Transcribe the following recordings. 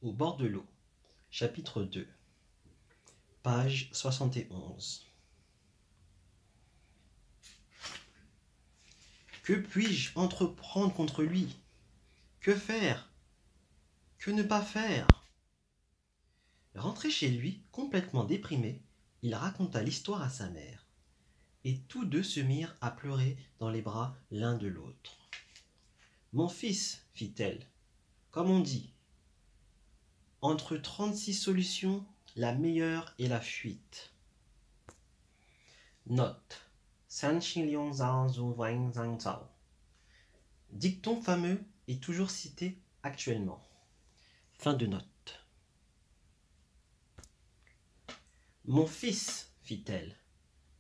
Au bord de l'eau, chapitre 2, page 71. Que puis-je entreprendre contre lui? Que faire? Que ne pas faire? Rentré chez lui, complètement déprimé, il raconta l'histoire à sa mère, et tous deux se mirent à pleurer dans les bras l'un de l'autre. « Mon fils, fit-elle, comme on dit, entre 36 solutions, la meilleure est la fuite. » Note. Dicton fameux est toujours cité actuellement. Fin de note. Mon fils, fit-elle,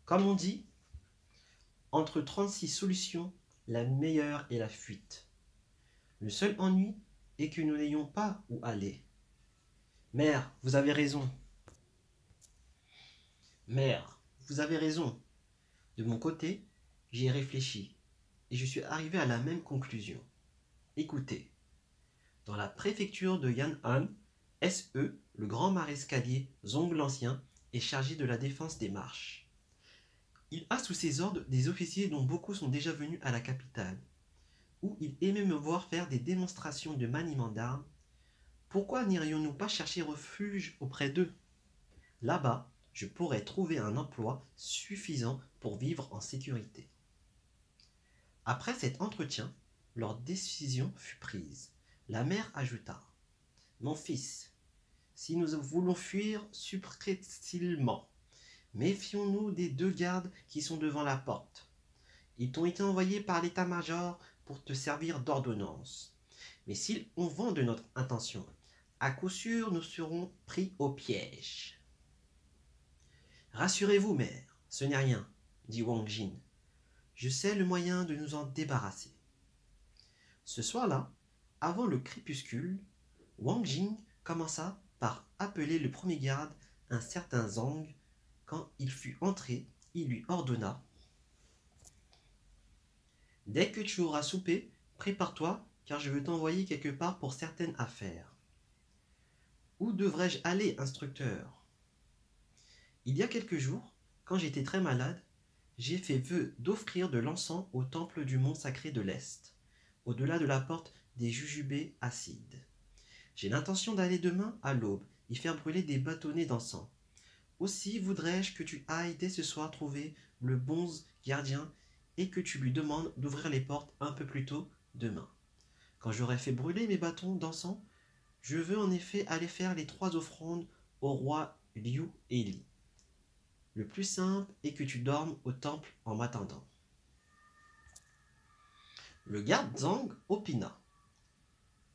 comme on dit, entre 36 solutions, la meilleure est la fuite. Le seul ennui est que nous n'ayons pas où aller. Mère, vous avez raison. Mère, vous avez raison. De mon côté, j'y ai réfléchi et je suis arrivé à la même conclusion. Écoutez, dans la préfecture de Yan'an, SE, le grand maréchalier Zong l'Ancien, est chargé de la défense des marches. Il a sous ses ordres des officiers dont beaucoup sont déjà venus à la capitale, où il aimait me voir faire des démonstrations de maniement d'armes. Pourquoi n'irions-nous pas chercher refuge auprès d'eux? Là-bas, je pourrais trouver un emploi suffisant pour vivre en sécurité. Après cet entretien, leur décision fut prise. La mère ajouta: « Mon fils, si nous voulons fuir subtilement, méfions-nous des 2 gardes qui sont devant la porte. Ils t'ont été envoyés par l'état-major pour te servir d'ordonnance. Mais s'ils ont vent de notre intention, à coup sûr nous serons pris au piège. » « Rassurez-vous, mère, ce n'est rien, dit Wang Jing. Je sais le moyen de nous en débarrasser. » Ce soir-là, avant le crépuscule, Wang Jing commença par appeler le premier garde, un certain Zhang. Quand il fut entré, il lui ordonna: « Dès que tu auras soupé, prépare-toi, car je veux t'envoyer quelque part pour certaines affaires. »« Où devrais-je aller, instructeur ? » Il y a quelques jours, quand j'étais très malade, j'ai fait vœu d'offrir de l'encens au temple du mont sacré de l'Est, au-delà de la porte des jujubés acides. J'ai l'intention d'aller demain à l'aube y faire brûler des bâtonnets d'encens. Aussi voudrais-je que tu ailles dès ce soir trouver le bon gardien et que tu lui demandes d'ouvrir les portes un peu plus tôt demain. Quand j'aurai fait brûler mes bâtons d'encens, je veux en effet aller faire les 3 offrandes au roi Liu et Li. Le plus simple est que tu dormes au temple en m'attendant. Le garde Zhang opina,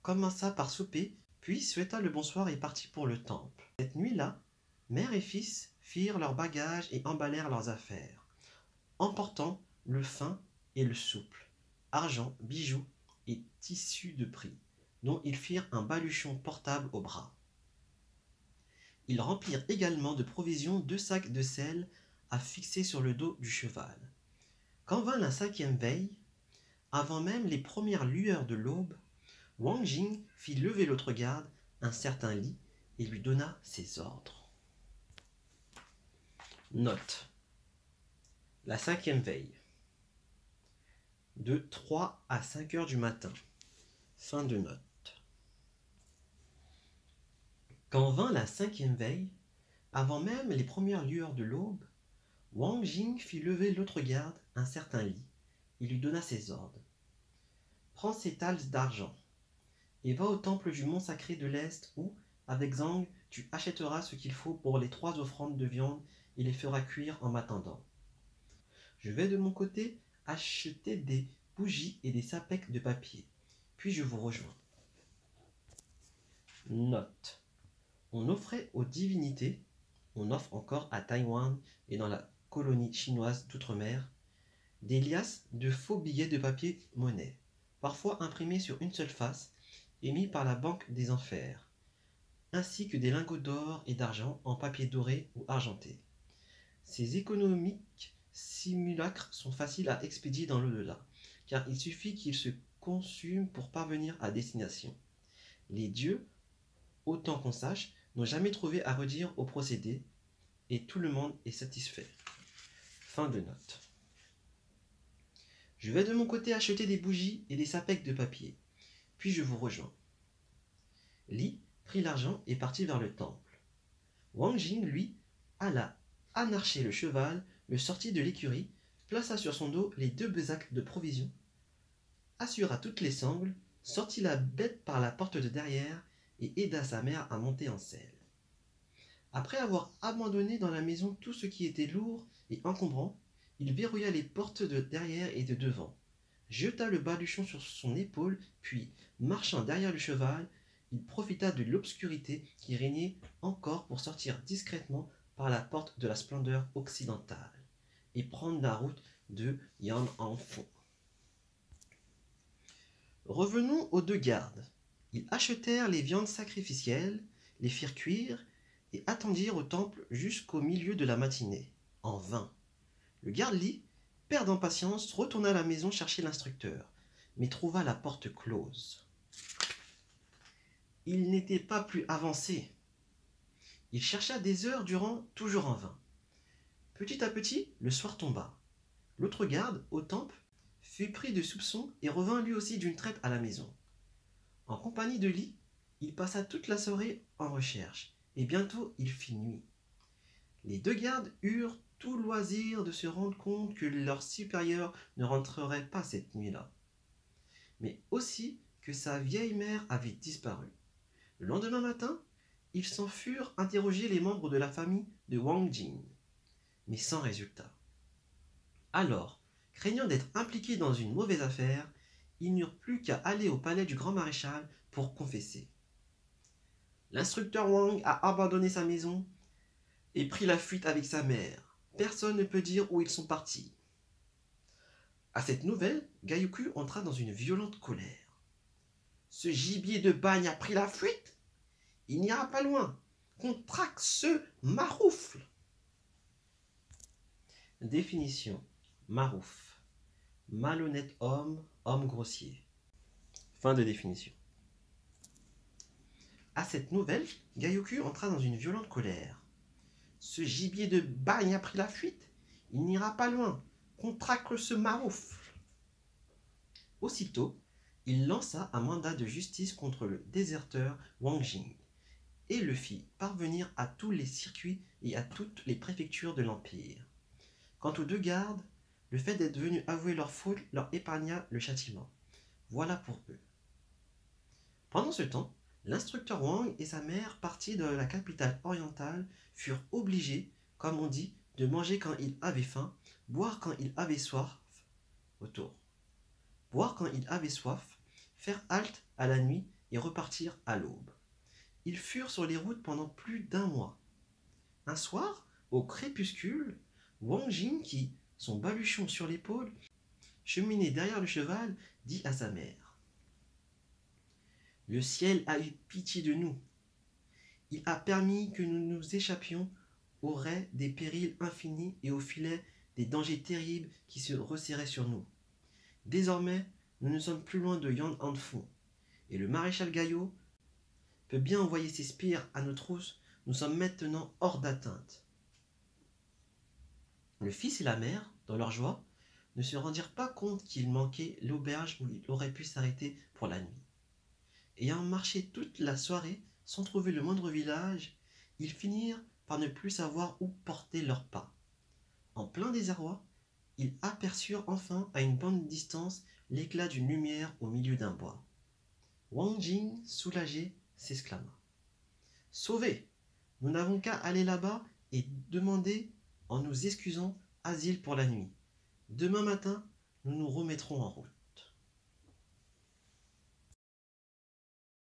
commença par souper, puis souhaita le bonsoir et partit pour le temple. Cette nuit-là, mère et fils firent leurs bagages et emballèrent leurs affaires, emportant le fin et le souple, argent, bijoux et tissus de prix, dont ils firent un baluchon portable au bras. Ils remplirent également de provisions 2 sacs de sel à fixer sur le dos du cheval. Quand vint la 5e veille, avant même les premières lueurs de l'aube, Wang Jing fit lever l'autre garde, un certain Li, et lui donna ses ordres. Note. La 5e veille. De 3 à 5 heures du matin. Fin de note. Quand vint la 5e veille, avant même les premières lueurs de l'aube, Wang Jing fit lever l'autre garde, un certain Li, et lui donna ses ordres. Prends ces talces d'argent, et va au temple du mont sacré de l'Est où, avec Zhang, tu achèteras ce qu'il faut pour les 3 offrandes de viande et les feras cuire en m'attendant. Je vais de mon côté acheter des bougies et des sapèques de papier, puis je vous rejoins. Note. On offrait aux divinités, on offre encore à Taïwan et dans la colonie chinoise d'outre-mer, des liasses de faux billets de papier monnaie, parfois imprimés sur une seule face, émis par la Banque des Enfers, ainsi que des lingots d'or et d'argent en papier doré ou argenté. Ces économiques simulacres sont faciles à expédier dans l'au-delà, car il suffit qu'ils se consument pour parvenir à destination. Les dieux autant qu'on sache, n'ont jamais trouvé à redire au procédé, et tout le monde est satisfait. Fin de note. Je vais de mon côté acheter des bougies et des sapèques de papier, puis je vous rejoins. Li prit l'argent et partit vers le temple. Wang Jing, lui, alla anarcher le cheval, le sortit de l'écurie, plaça sur son dos les 2 besacs de provisions, assura toutes les sangles, sortit la bête par la porte de derrière et aida sa mère à monter en selle. Après avoir abandonné dans la maison tout ce qui était lourd et encombrant, il verrouilla les portes de derrière et de devant, jeta le baluchon sur son épaule, puis, marchant derrière le cheval, il profita de l'obscurité qui régnait encore pour sortir discrètement par la porte de la splendeur occidentale et prendre la route de Yan'anfo. Revenons aux 2 gardes. Ils achetèrent les viandes sacrificielles, les firent cuire et attendirent au temple jusqu'au milieu de la matinée. En vain. Le garde Li, perdant patience, retourna à la maison chercher l'instructeur, mais trouva la porte close. Il n'était pas plus avancé. Il chercha des heures durant, toujours en vain. Petit à petit, le soir tomba. L'autre garde, au temple, fut pris de soupçons et revint lui aussi d'une traite à la maison. En compagnie de Li, il passa toute la soirée en recherche, et bientôt il fit nuit. Les 2 gardes eurent tout loisir de se rendre compte que leur supérieur ne rentrerait pas cette nuit-là, mais aussi que sa vieille mère avait disparu. Le lendemain matin, ils s'en furent interroger les membres de la famille de Wang Jing, mais sans résultat. Alors, craignant d'être impliqués dans une mauvaise affaire, ils n'eurent plus qu'à aller au palais du grand maréchal pour confesser. L'instructeur Wang a abandonné sa maison et pris la fuite avec sa mère. Personne ne peut dire où ils sont partis. À cette nouvelle, Gaioku entra dans une violente colère. Ce gibier de bagne a pris la fuite. Il n'ira pas loin. Qu'on traque ce maroufle. Définition. Marouf. Malhonnête homme, homme grossier. Fin de définition. À cette nouvelle, Gaioku entra dans une violente colère. Ce gibier de bagne a pris la fuite. Il n'ira pas loin. Qu'on traque ce maroufle. Aussitôt, il lança un mandat de justice contre le déserteur Wang Jing et le fit parvenir à tous les circuits et à toutes les préfectures de l'Empire. Quant aux 2 gardes, le fait d'être venus avouer leur faute leur épargna le châtiment. Voilà pour eux. Pendant ce temps, l'instructeur Wang et sa mère, partis de la capitale orientale, furent obligés, comme on dit, de manger quand ils avaient faim, boire quand ils avaient soif, faire halte à la nuit et repartir à l'aube. Ils furent sur les routes pendant plus d'1 mois. Un soir, au crépuscule, Wang Jing, qui, son baluchon sur l'épaule, cheminait derrière le cheval, dit à sa mère : « Le ciel a eu pitié de nous. Il a permis que nous nous échappions au rais des périls infinis et au filet des dangers terribles qui se resserraient sur nous. Désormais, nous ne sommes plus loin de Yan'anfo, et le maréchal Gaillot peut bien envoyer ses sbires à nos trousses. Nous sommes maintenant hors d'atteinte. » Le fils et la mère, dans leur joie, ne se rendirent pas compte qu'il manquait l'auberge où il aurait pu s'arrêter pour la nuit. Ayant marché toute la soirée sans trouver le moindre village, ils finirent par ne plus savoir où porter leurs pas. En plein désarroi, ils aperçurent enfin à une bonne distance l'éclat d'une lumière au milieu d'un bois. Wang Jing, soulagé, s'exclama : « Sauvés ! Nous n'avons qu'à aller là-bas et demander, en nous excusant, asile pour la nuit. Demain matin, nous nous remettrons en route. »